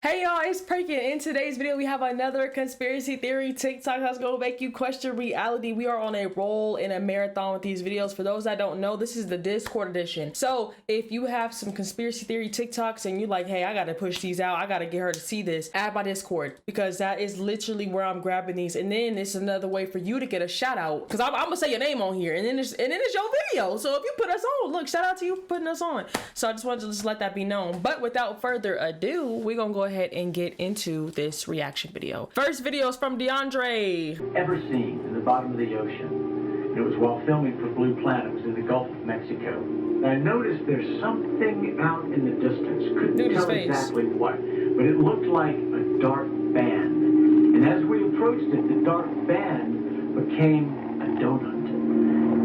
Hey y'all, it's Perkyy. In today's video, we have another conspiracy theory TikTok that's gonna make you question reality. We are on a roll in a marathon with these videos. For those that don't know, this is the Discord edition. So if you have some conspiracy theory TikToks and you're like, hey, I gotta push these out, I gotta get her to see this, add my Discord, because that is literally where I'm grabbing these. And then it's another way for you to get a shout out, because I'm gonna say your name on here, and then it's your video. So if you put us on, look, shout out to you for putting us on. So I just wanted to just let that be known. But without further ado, we're gonna go ahead and get into this reaction video. First video is from DeAndre. Ever seen in the bottom of the ocean. It was while filming for Blue Planet. It was in the Gulf of Mexico. I noticed there's something out in the distance. Couldn't tell exactly what, but it looked like a dark band. And as we approached it, the dark band became a donut.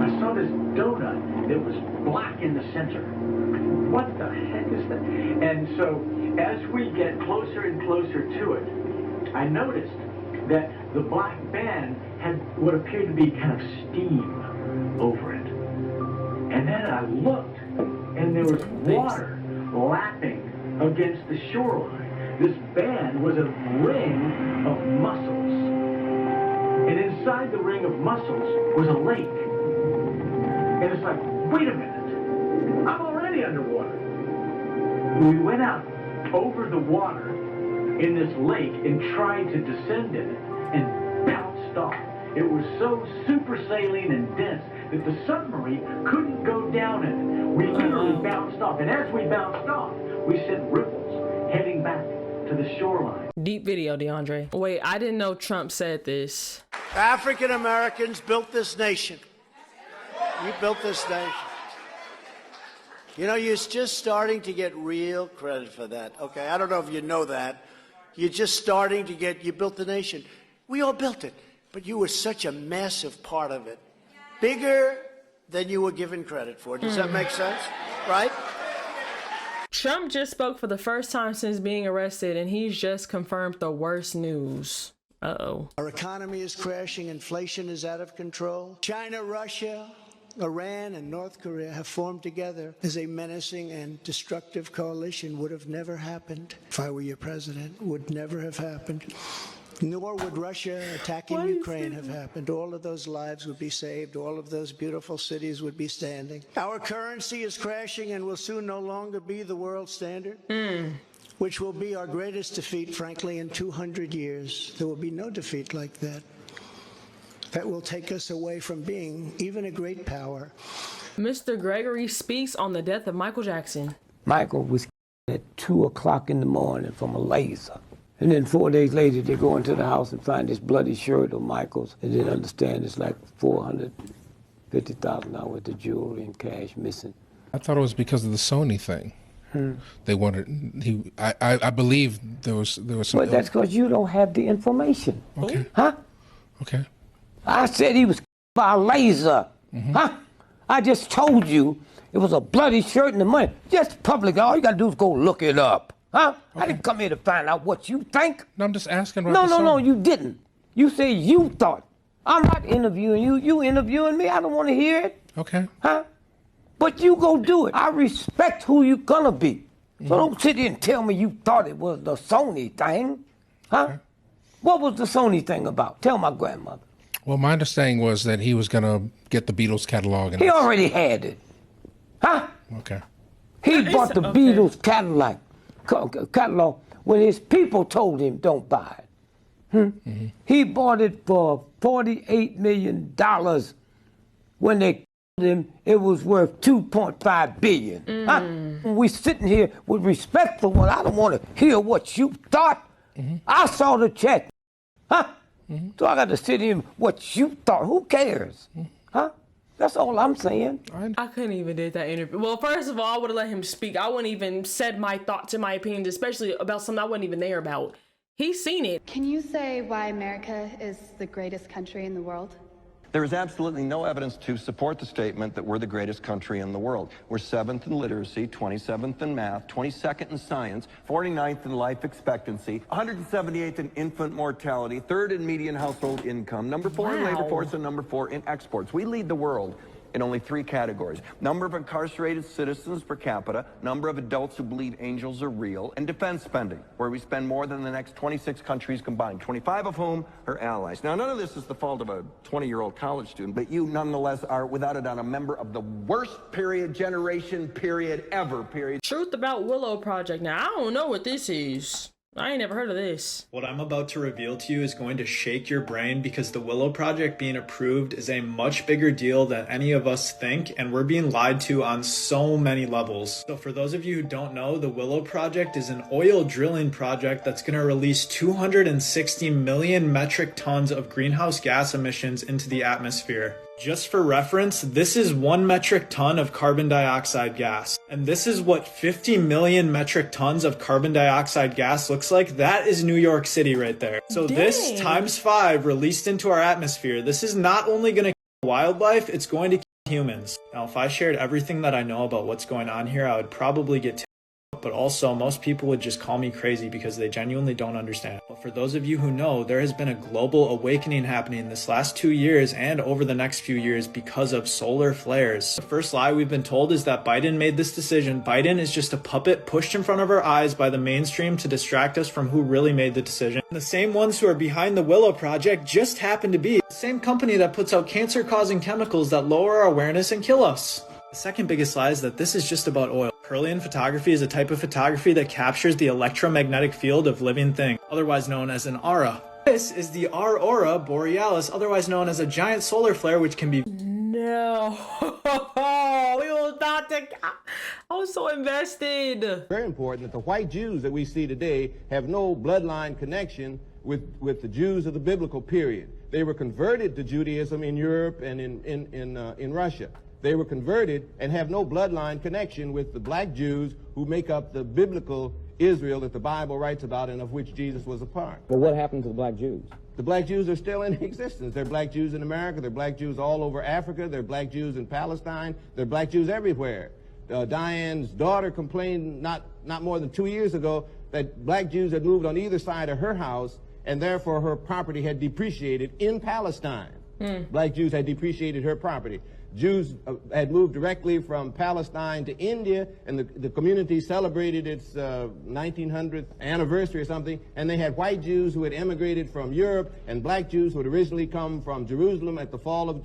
I saw this donut that was black in the center. What the heck is that? And so as we get closer and closer to it, I noticed that the black band had what appeared to be kind of steam over it. And then I looked, and there was water lapping against the shoreline. This band was a ring of mussels. And inside the ring of mussels was a lake. And it's like, wait a minute, I'm already underwater. We went out over the water in this lake and tried to descend in it and bounced off. It was so super saline and dense that the submarine couldn't go down in it. We literally bounced off, and as we bounced off, we sent ripples heading back to the shoreline. Deep video, DeAndre. Wait, I didn't know Trump said this. African Americans built this nation. You built this nation. You know, you're just starting to get real credit for that. Okay, I don't know if you know that. You're just starting to get, you built the nation. We all built it, but you were such a massive part of it. Bigger than you were given credit for. Does that make sense? Right? Trump just spoke for the first time since being arrested, and he's just confirmed the worst news. Uh-oh. Our economy is crashing. Inflation is out of control. China, Russia, Iran and North Korea have formed together as a menacing and destructive coalition. Would have never happened if I were your president. Would never have happened. Nor would Russia attacking Ukraine have happened. All of those lives would be saved. All of those beautiful cities would be standing. Our currency is crashing and will soon no longer be the world standard, which will be our greatest defeat, frankly, in 200 years. There will be no defeat like that. That will take us away from being even a great power. Mr. Gregory speaks on the death of Michael Jackson. Michael was at 2 o'clock in the morning from a laser. And then 4 days later, they go into the house and find this bloody shirt of Michael's. And then understand it's like $450,000 worth of jewelry and cash missing. I thought it was because of the Sony thing. They wanted, I believe there was some. But that's because you don't have the information. Okay. Huh? Okay. I said he was by a laser. Huh? I just told you it was a bloody shirt and the money. Just public, all you gotta do is go look it up. Huh? I didn't come here to find out what you think. No, I'm just asking. No, you didn't. You said you thought. I'm not interviewing you. You interviewing me. I don't want to hear it. Okay. Huh? But you go do it. I respect who you gonna be. So don't sit here and tell me you thought it was the Sony thing. Huh? Okay. What was the Sony thing about? Tell my grandmother. Well, my understanding was that he was going to get the Beatles catalog. And He already had it. Huh? Okay. He bought the Beatles catalog when his people told him don't buy it. He bought it for $48 million when they told him it was worth $2.5 billion. Huh? We sitting here with respect for one. I don't want to hear what you thought. I saw the check. Huh? So I got to sit in what you thought. Who cares? Huh? That's all I'm saying. I couldn't even did that interview. Well, first of all, I would have let him speak. I wouldn't even said my thoughts and my opinions, especially about something I wasn't even there about. He's seen it. Can you say why America is the greatest country in the world? There is absolutely no evidence to support the statement that we're the greatest country in the world. We're 7th in literacy, 27th in math, 22nd in science, 49th in life expectancy, 178th in infant mortality, 3rd in median household income, number 4 in labor force, and number 4 in exports. We lead the world in only 3 categories: number of incarcerated citizens per capita, number of adults who believe angels are real, and defense spending, where we spend more than the next 26 countries combined, 25 of whom are allies. Now, none of this is the fault of a 20-year-old college student, but you nonetheless are, without a doubt, a member of the worst generation ever. Truth about Willow Project. Now, I don't know what this is. I ain't never heard of this. What I'm about to reveal to you is going to shake your brain, because the Willow Project being approved is a much bigger deal than any of us think, and we're being lied to on so many levels. So for those of you who don't know, the Willow Project is an oil drilling project that's going to release 260 million metric tons of greenhouse gas emissions into the atmosphere. Just for reference, this is 1 metric ton of carbon dioxide gas. And this is what 50 million metric tons of carbon dioxide gas looks like. That is New York City right there. So Dang. This times 5 released into our atmosphere. This is not only going to kill wildlife, it's going to kill humans. Now, if I shared everything that I know about what's going on here, I would probably get but also most people would just call me crazy because they genuinely don't understand. But for those of you who know, there has been a global awakening happening this last 2 years and over the next few years because of solar flares. The first lie we've been told is that Biden made this decision. Biden is just a puppet pushed in front of our eyes by the mainstream to distract us from who really made the decision. And the same ones who are behind the Willow Project just happen to be the same company that puts out cancer-causing chemicals that lower our awareness and kill us. The second biggest lie is that this is just about oil. Perkyian photography is a type of photography that captures the electromagnetic field of living things, otherwise known as an aura. This is the aurora borealis, otherwise known as a giant solar flare, which can be... No. We will not take... I was so invested. Very important that the white Jews that we see today have no bloodline connection with the Jews of the biblical period. They were converted to Judaism in Europe and in Russia. They were converted and have no bloodline connection with the black Jews who make up the biblical Israel that the Bible writes about and of which Jesus was a part. But what happened to the black Jews? The black Jews are still in existence. There are black Jews in America. There are black Jews all over Africa. There are black Jews in Palestine. There are black Jews everywhere. Diane's daughter complained not more than 2 years ago that black Jews had moved on either side of her house, and therefore her property had depreciated in Palestine. Black Jews had depreciated her property. Jews had moved directly from Palestine to India, and the community celebrated its 1900th anniversary or something, and they had white Jews who had emigrated from Europe and black Jews who had originally come from Jerusalem at the fall of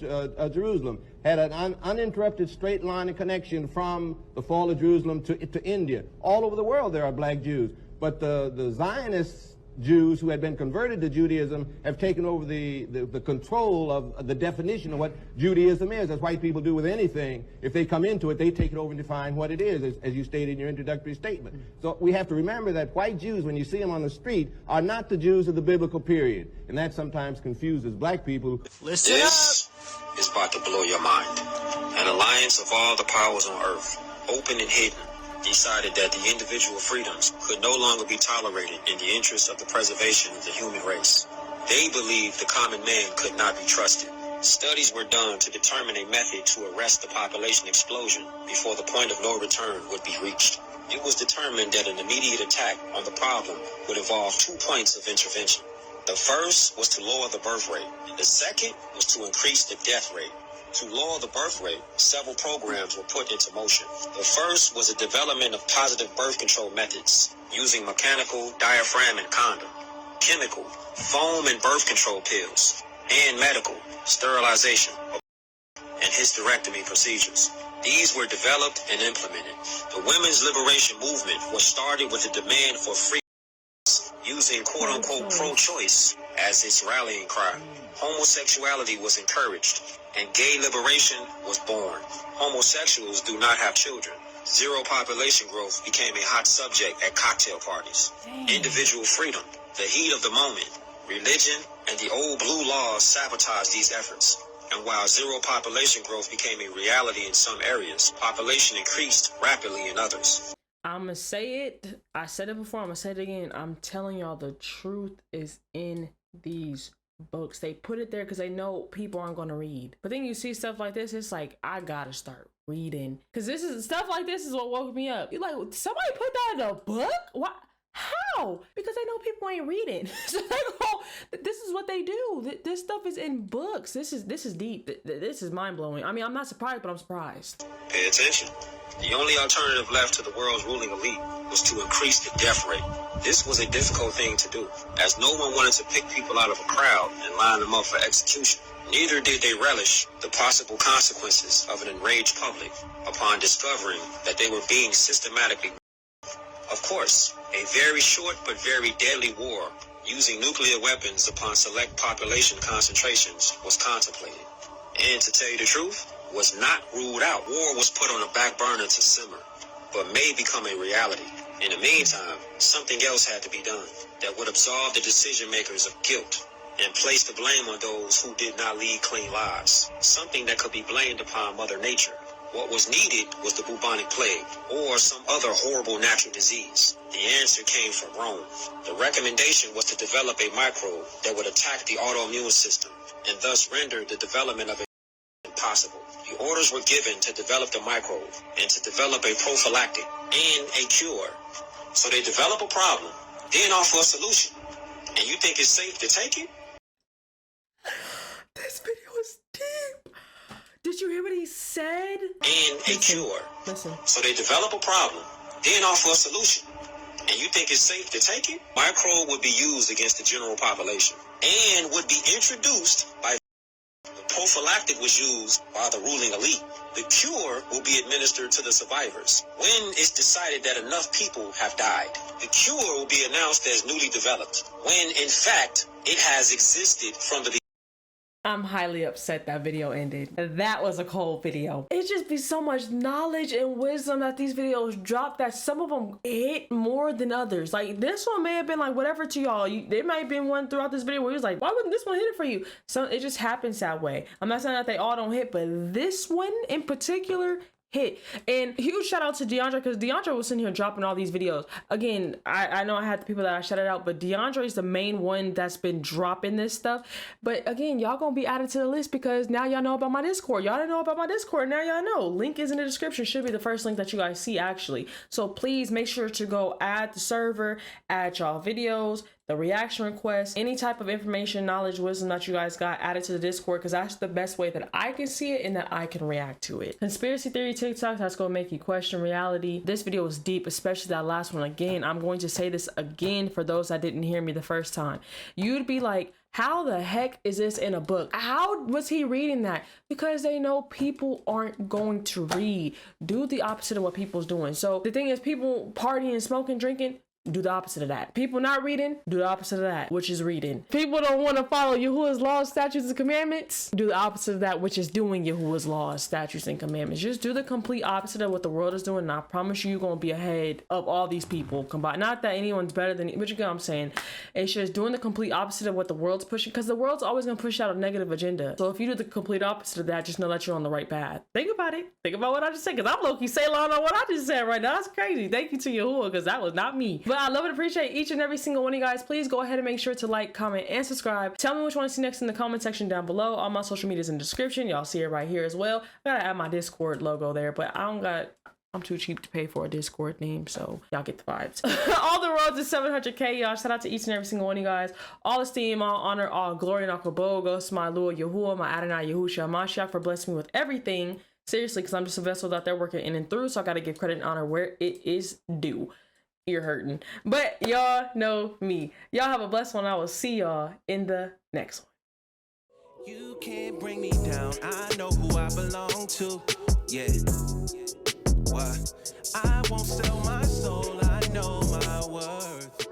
Jerusalem, had an uninterrupted straight line of connection from the fall of Jerusalem to India. All over the world there are black Jews, but the Zionists Jews who had been converted to Judaism have taken over the control of the definition of what Judaism is, as white people do with anything. If they come into it, they take it over and define what it is, as you stated in your introductory statement. So we have to remember that white Jews, when you see them on the street, are not the Jews of the biblical period. And that sometimes confuses black people. Listen this up. Is about to blow your mind. An alliance of all the powers on earth, open and hidden, decided that the individual freedoms could no longer be tolerated in the interest of the preservation of the human race. They believed the common man could not be trusted. Studies were done to determine a method to arrest the population explosion before the point of no return would be reached. It was determined that an immediate attack on the problem would involve 2 points of intervention. The first was to lower the birth rate. The second was to increase the death rate. To lower the birth rate, several programs were put into motion. The first was the development of positive birth control methods using mechanical diaphragm and condom, chemical, foam and birth control pills, and medical, sterilization, and hysterectomy procedures. These were developed and implemented. The women's liberation movement was started with the demand for free using quote-unquote pro-choice as its rallying cry. Homosexuality was encouraged, and gay liberation was born. Homosexuals do not have children. Zero population growth became a hot subject at cocktail parties. Individual freedom, the heat of the moment, religion, and the old blue laws sabotaged these efforts. And while zero population growth became a reality in some areas, population increased rapidly in others. I'ma say it. I said it before. I'm gonna say it again. I'm telling y'all, the truth is in these books. They put it there because they know people aren't gonna read. But then you see stuff like this, it's like, I gotta start reading, because this is stuff like this is what woke me up. You like, somebody put that in a book? What? How? Because they know people ain't reading. So they go, this is what they do. This stuff is in books. This is deep. This is mind blowing. I mean, I'm not surprised, but I'm surprised. Pay attention. The only alternative left to the world's ruling elite was to increase the death rate. This was a difficult thing to do, as no one wanted to pick people out of a crowd and line them up for execution. Neither did they relish the possible consequences of an enraged public upon discovering that they were being systematically. Of course, a very short but very deadly war using nuclear weapons upon select population concentrations was contemplated. And to tell you the truth, was not ruled out. War was put on a back burner to simmer, but may become a reality. In the meantime, something else had to be done that would absolve the decision makers of guilt and place the blame on those who did not lead clean lives. Something that could be blamed upon Mother Nature. What was needed was the bubonic plague or some other horrible natural disease. The answer came from Rome. The recommendation was to develop a microbe that would attack the autoimmune system and thus render the development of it impossible. The orders were given to develop the microbe and to develop a prophylactic and a cure. So they develop a problem, then offer a solution. And you think it's safe to take it? This video is deep. Did you hear what he said? And a cure. Listen. So they develop a problem, then offer a solution. And you think it's safe to take it? Microbe would be used against the general population and would be introduced by the prophylactic was used by the ruling elite. The cure will be administered to the survivors. When it's decided that enough people have died, the cure will be announced as newly developed, when in fact it has existed from the. I'm highly upset that video ended. That was a cold video. It just be so much knowledge and wisdom that these videos drop that some of them hit more than others. Like this one may have been like whatever to y'all. There might have been one throughout this video where he was like, why wouldn't this one hit it for you? So it just happens that way. I'm not saying that they all don't hit, but this one in particular hit. And huge shout out to DeAndre, because DeAndre was sitting here dropping all these videos. Again, I know I had the people that I shouted out, but DeAndre is the main one that's been dropping this stuff. But again, y'all gonna be added to the list because now y'all know about my Discord. Y'all didn't know about my Discord, now y'all know. Link is in the description. Should be the first link that you guys see actually. So please make sure to go add the server, add y'all videos, the reaction requests, any type of information, knowledge, wisdom that you guys got added to the Discord, because that's the best way that I can see it and that I can react to it. Conspiracy theory TikTok, that's gonna make you question reality. This video was deep, especially that last one. Again, I'm going to say this again for those that didn't hear me the first time. You'd be like, how the heck is this in a book? How was he reading that? Because they know people aren't going to read. Do the opposite of what people's doing. So the thing is, people partying, smoking, drinking, do the opposite of that. People not reading, do the opposite of that, which is reading. People don't want to follow Yahuwah's laws, statutes, and commandments, do the opposite of that, which is doing Yahuwah's laws, statutes, and commandments. Just do the complete opposite of what the world is doing, and I promise you're going to be ahead of all these people combined. Not that anyone's better than, but you get what I'm saying. It's just doing the complete opposite of what the world's pushing, because the world's always going to push out a negative agenda. So if you do the complete opposite of that, just know that you're on the right path. Think about it. Think about what I just said, because I'm low-key saying on what I just said right now. That's crazy. Thank you to Yahuwah, because that was not me. But I love and appreciate each and every single one of you guys. Please go ahead and make sure to like, comment, and subscribe. Tell me which one to see next in the comment section down below. All my social media is in the description. Y'all see it right here as well. I gotta add my Discord logo there, but I'm too cheap to pay for a Discord name, so y'all get the vibes. All the roads to 700K, y'all. Shout out to each and every single one of you guys. All esteem, all honor, all glory, and all kabod goes to my Lord Yahuwah, my Adonai Yahushua Mashiach, for blessing me with everything. Seriously, because I'm just a vessel out there working in and through, so I gotta give credit and honor where it is due. You're hurting, but y'all know me. Y'all have a blessed one. I will see y'all in the next one. You can't bring me down. I know who I belong to. Yeah. What? I won't sell my soul. I know my worth.